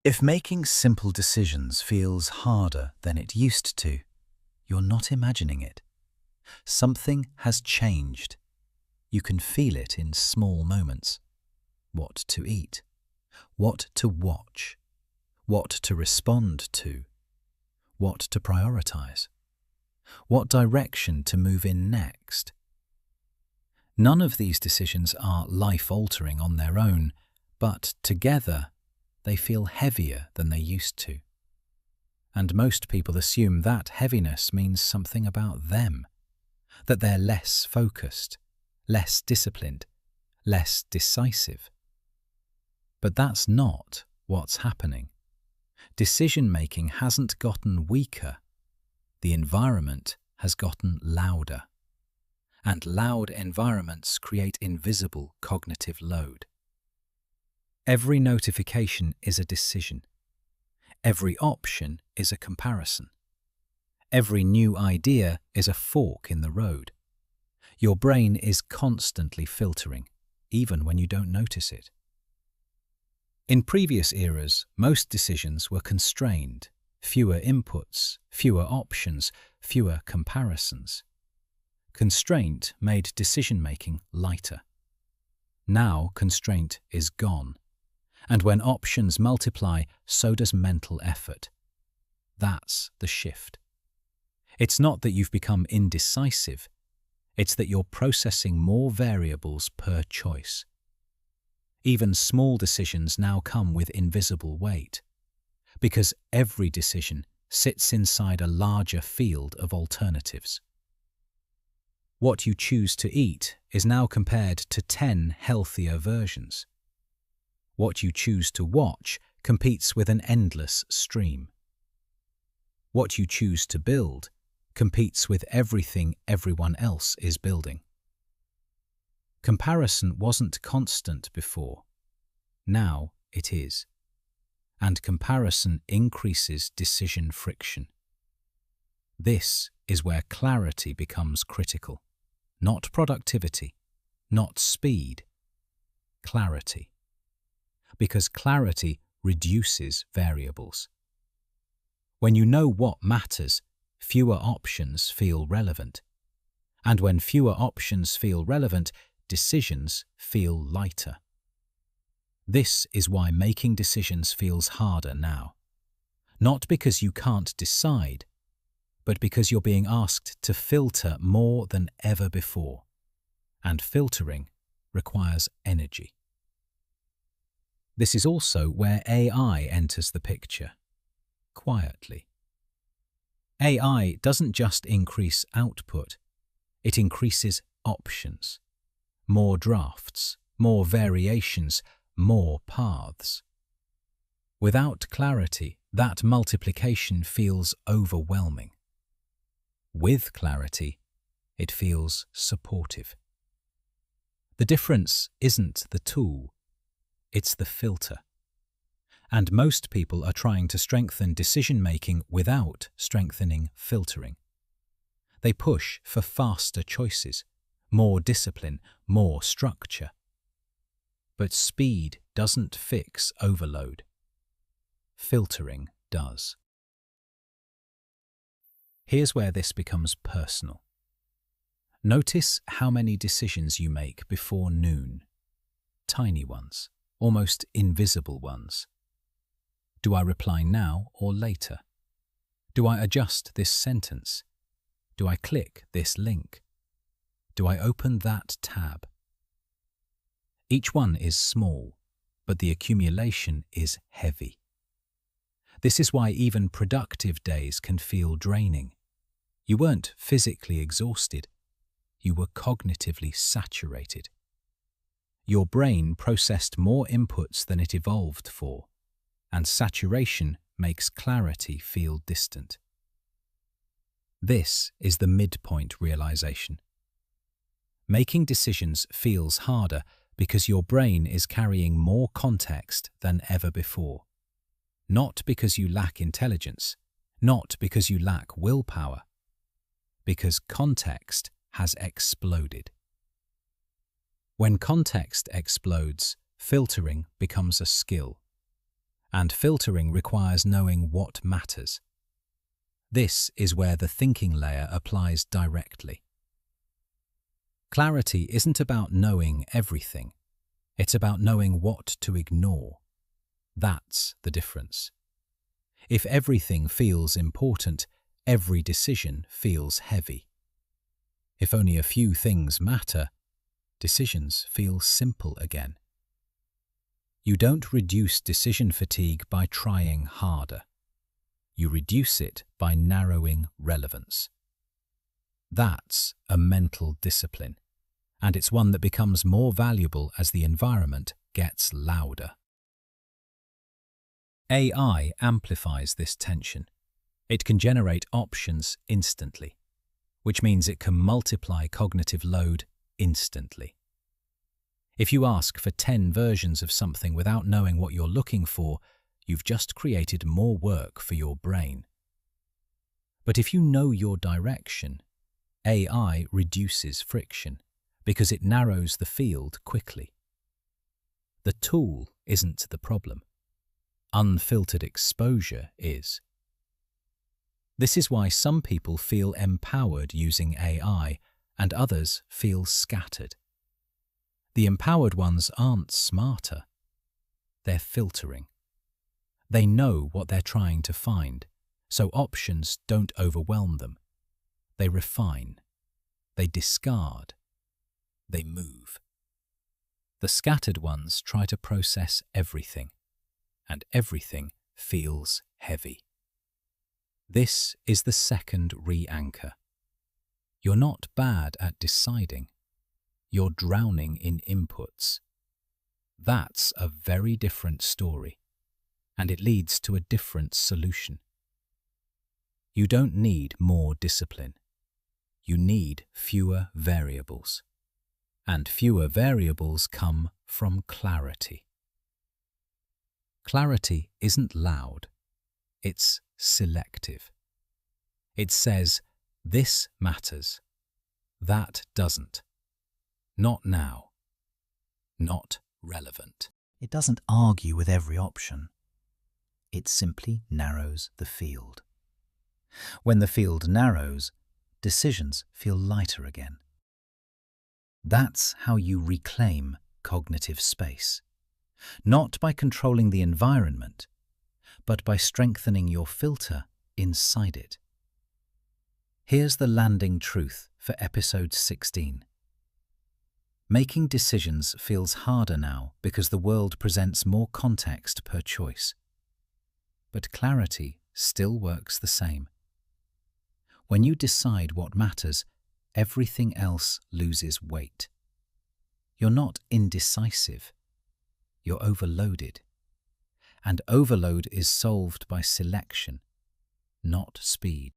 If making simple decisions feels harder than it used to, you're not imagining it. Something has changed. You can feel it in small moments. What to eat, what to watch, what to respond to, what to prioritize, what direction to move in next. None of these decisions are life-altering on their own, but together they feel heavier than they used to. And most people assume that heaviness means something about them, that they're less focused, less disciplined, less decisive. But that's not what's happening. Decision-making hasn't gotten weaker. The environment has gotten louder. And loud environments create invisible cognitive load. Every notification is a decision. Every option is a comparison. Every new idea is a fork in the road. Your brain is constantly filtering, even when you don't notice it. In previous eras, most decisions were constrained. Fewer inputs, fewer options, fewer comparisons. Constraint made decision-making lighter. Now constraint is gone. And when options multiply, so does mental effort. That's the shift. It's not that you've become indecisive. It's that you're processing more variables per choice. Even small decisions now come with invisible weight, because every decision sits inside a larger field of alternatives. What you choose to eat is now compared to 10 healthier versions. What you choose to watch competes with an endless stream. What you choose to build competes with everything everyone else is building. Comparison wasn't constant before. Now it is. And comparison increases decision friction. This is where clarity becomes critical. Not productivity, not speed. Clarity. Because clarity reduces variables. When you know what matters, fewer options feel relevant. And when fewer options feel relevant, decisions feel lighter. This is why making decisions feels harder now. Not because you can't decide, but because you're being asked to filter more than ever before. And filtering requires energy. This is also where AI enters the picture, quietly. AI doesn't just increase output, it increases options. More drafts, more variations, more paths. Without clarity, that multiplication feels overwhelming. With clarity, it feels supportive. The difference isn't the tool, it's the filter. And most people are trying to strengthen decision-making without strengthening filtering. They push for faster choices, more discipline, more structure. But speed doesn't fix overload. Filtering does. Here's where this becomes personal. Notice how many decisions you make before noon. Tiny ones, almost invisible ones. Do I reply now or later? Do I adjust this sentence? Do I click this link? Do I open that tab? Each one is small, but the accumulation is heavy. This is why even productive days can feel draining. You weren't physically exhausted. You were cognitively saturated. Your brain processed more inputs than it evolved for, and saturation makes clarity feel distant. This is the midpoint realization. Making decisions feels harder because your brain is carrying more context than ever before. Not because you lack intelligence, not because you lack willpower, because context has exploded. When context explodes, filtering becomes a skill. and filtering requires knowing what matters. This is where the thinking layer applies directly. Clarity isn't about knowing everything. It's about knowing what to ignore. That's the difference. If everything feels important, every decision feels heavy. If only a few things matter, decisions feel simple again. You don't reduce decision fatigue by trying harder. You reduce it by narrowing relevance. That's a mental discipline, and it's one that becomes more valuable as the environment gets louder. AI amplifies this tension. It can generate options instantly, which means it can multiply cognitive load instantly. If you ask for 10 versions of something without knowing what you're looking for, you've just created more work for your brain. But if you know your direction, AI reduces friction because it narrows the field quickly. The tool isn't the problem. Unfiltered exposure is. This is why some people feel empowered using AI and others feel scattered. The empowered ones aren't smarter. They're filtering. They know what they're trying to find, so options don't overwhelm them. They refine. They discard. They move. The scattered ones try to process everything, and everything feels heavy. This is the second re-anchor. You're not bad at deciding. You're drowning in inputs. That's a very different story, and it leads to a different solution. You don't need more discipline. You need fewer variables. And fewer variables come from clarity. Clarity isn't loud. It's selective. It says, this matters. That doesn't. Not now. Not relevant. It doesn't argue with every option. It simply narrows the field. When the field narrows, decisions feel lighter again. That's how you reclaim cognitive space. Not by controlling the environment, but by strengthening your filter inside it. Here's the landing truth for episode 16. Making decisions feels harder now because the world presents more context per choice. But clarity still works the same. When you decide what matters, everything else loses weight. You're not indecisive. You're overloaded. And overload is solved by selection, not speed.